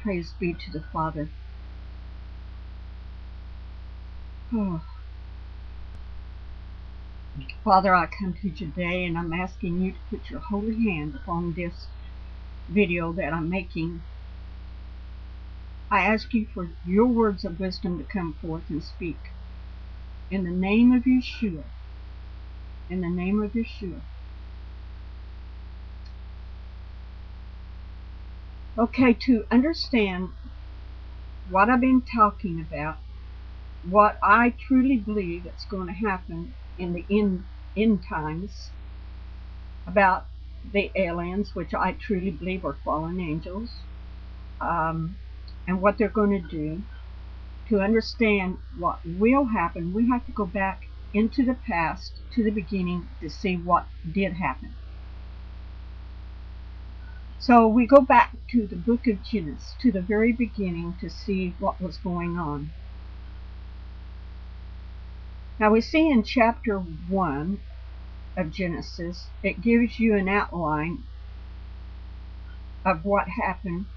Praise be to the Father. Oh, Father, I come to you today and I'm asking you to put your holy hand upon this video that I'm making. I ask you for your words of wisdom to come forth and speak. In the name of Yeshua. In the name of Yeshua. Okay, to understand what I've been talking about, what I truly believe that's going to happen in the end times, about the aliens, which I truly believe are fallen angels, and what they're going to do. To understand what will happen, we have to go back into the past, to the beginning, to see what did happen. So we go back to the book of Genesis, to the very beginning, to see what was going on. Now we see in chapter 1 of Genesis, it gives you an outline of what happened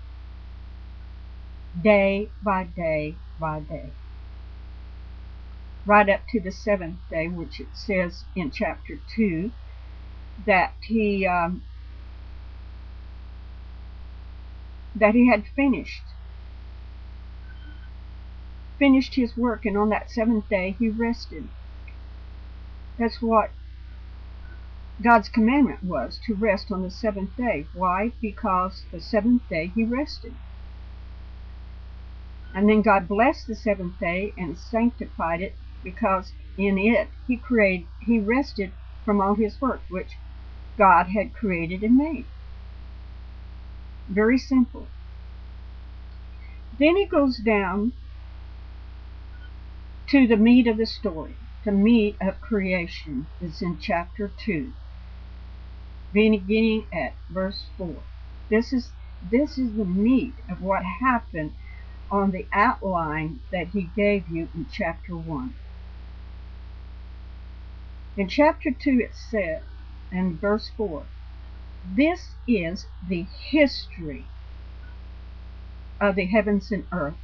day by day by day, right up to the seventh day, which it says in chapter 2 that he had finished his work, and on that seventh day he rested. That's what God's commandment was, to rest on the seventh day. Why? Because the seventh day he rested. And then God blessed the seventh day and sanctified it, because in it he rested from all his work which God had created and made. Very simple. Then he goes down to the meat of the story. The meat of creation is in chapter 2, beginning at verse 4. This is the meat of what happened on the outline that he gave you in chapter 1. In chapter 2 it said, in verse 4, this is the history of the heavens and earth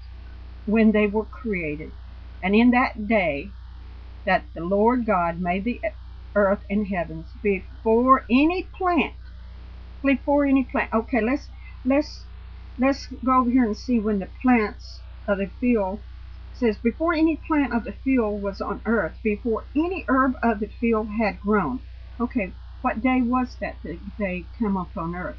when they were created. And in that day that the Lord God made the earth and heavens, before any plant. Okay, let's go over here and see when the plants of the field, says before any plant of the field was on earth, before any herb of the field had grown. Okay, what day was that they come up on earth?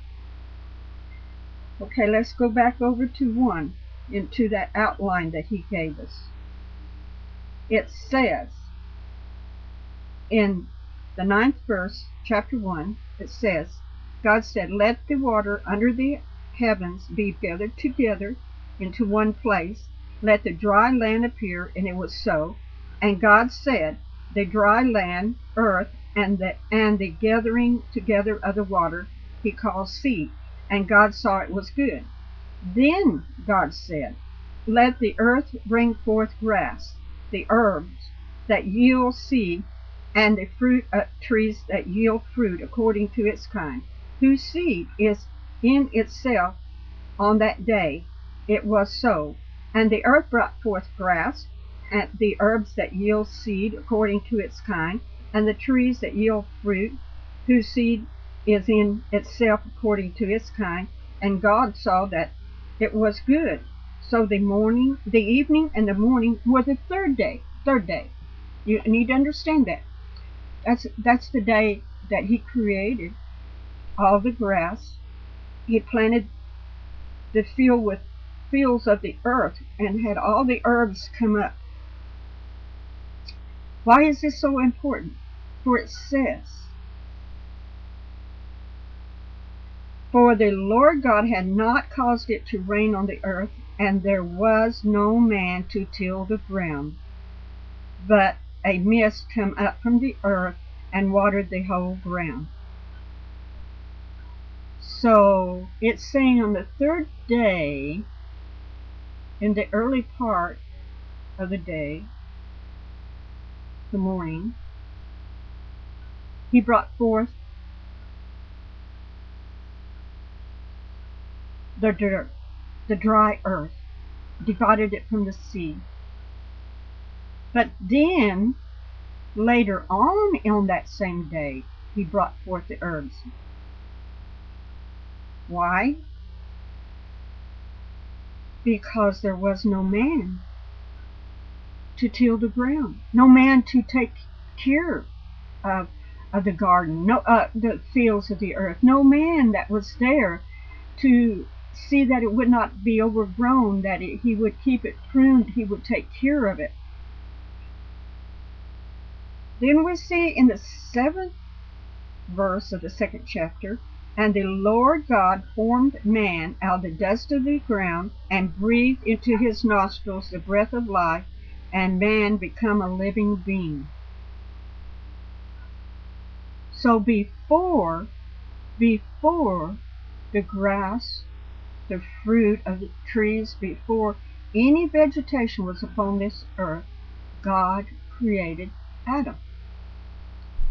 Okay, let's go back over to 1, into that outline that he gave us. It says in the 9th verse, chapter 1, it says, God said, let the water under the heavens be gathered together into one place, let the dry land appear, and it was so. And God said, the dry land, earth, and the gathering together of the water he called sea. And God saw it was good. Then God said, let the earth bring forth grass, the herbs that yield seed, and the fruit trees that yield fruit according to its kind, whose seed is in itself. On that day it was so. And the earth brought forth grass, and the herbs that yield seed according to its kind, and the trees that yield fruit, whose seed is in itself according to its kind. And God saw that it was good. So the evening, and the morning were the third day. You need to understand that. That's the day that he created all the grass. He planted the field with fields of the earth and had all the herbs come up. Why is this so important? For it says, for the Lord God had not caused it to rain on the earth, and there was no man to till the ground, but a mist come up from the earth and watered the whole ground. So it's saying on the third day, in the early part of the day, the morning, he brought forth the dirt, the dry earth, divided it from the sea. But then, later on that same day, he brought forth the herbs. Why? Because there was no man to till the ground, no man to take care of the garden, the fields of the earth, no man that was there to see that it would not be overgrown, that he would keep it pruned, he would take care of it. Then we see in the 7th verse of the 2nd chapter, and the Lord God formed man out of the dust of the ground and breathed into his nostrils the breath of life, and man become a living being. So before the grass, the fruit of the trees, before any vegetation was upon this earth, God created Adam.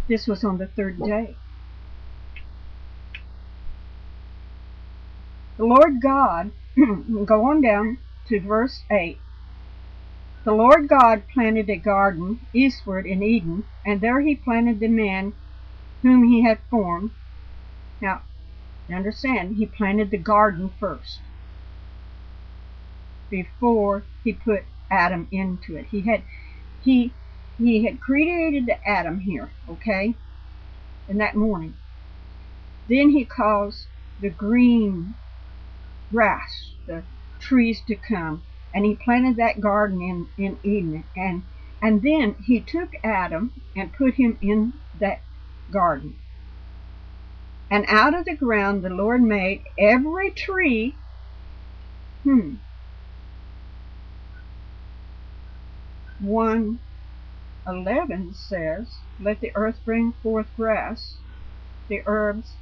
This was on the 3rd day. The Lord God, go on down to verse 8. The Lord God planted a garden eastward in Eden, and there he planted the man whom he had formed. Now, understand, he planted the garden first, before he put Adam into it. He had created Adam here, okay, in that morning. Then he caused the green grass, the trees to come, and he planted that garden in Eden, and then he took Adam and put him in that garden. And out of the ground the Lord made every tree. 1:11 says, let the earth bring forth grass, the herbs,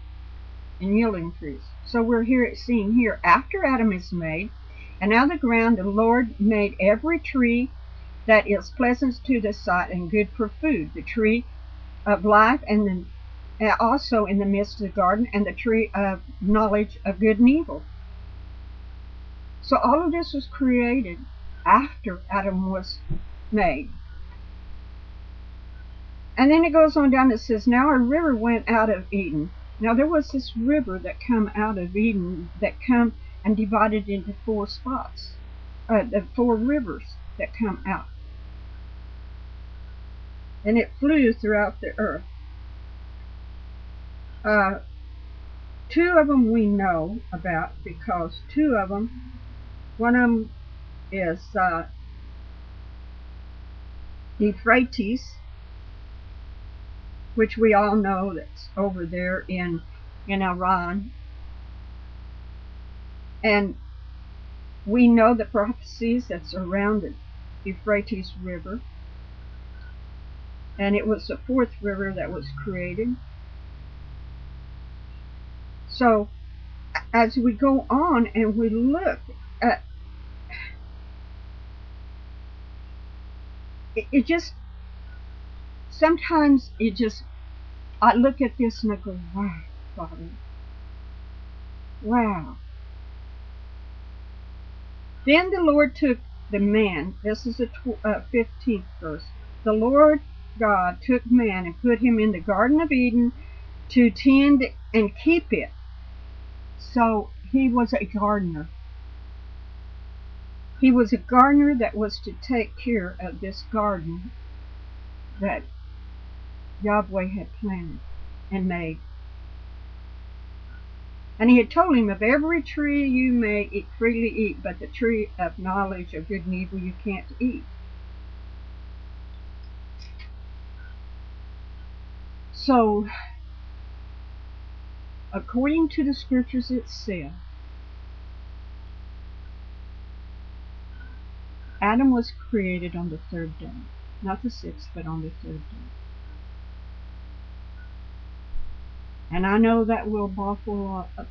and yielding trees. So we're seeing here, after Adam is made, and out of the ground the Lord made every tree that is pleasant to the sight and good for food, the tree of life, and also in the midst of the garden, and the tree of knowledge of good and evil. So all of this was created after Adam was made. And then it goes on down, it says, now a river went out of Eden. Now there was this river that come out of Eden, that come and divided into 4 spots, the 4 rivers that come out. And it flew throughout the earth. 2 of them we know about, because 2 of them, one of them is Euphrates, which we all know that's over there in Iran. And we know the prophecies that surrounded Euphrates River. And it was the 4th river that was created. So as we go on and we look at it, just sometimes I look at this and I go, wow, Father, wow. Then the Lord took the man, this is the 15th verse, the Lord God took man and put him in the Garden of Eden to tend and keep it. So he was a gardener. He was a gardener that was to take care of this garden that Yahweh had planted and made. And he had told him, of every tree you may freely eat, but the tree of knowledge of good and evil you can't eat. So, according to the scriptures, it said, Adam was created on the 3rd day. Not the 6th, but on the 3rd day. And I know that will baffle a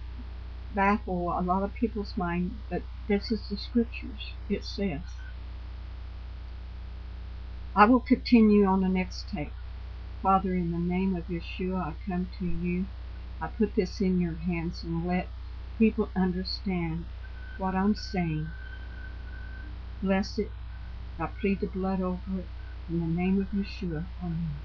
lot of people's mind, but this is the scriptures. It says. I will continue on the next tape. Father, in the name of Yeshua, I come to you. I put this in your hands and let people understand what I'm saying. Bless it. I plead the blood over it. In the name of Yeshua. Amen.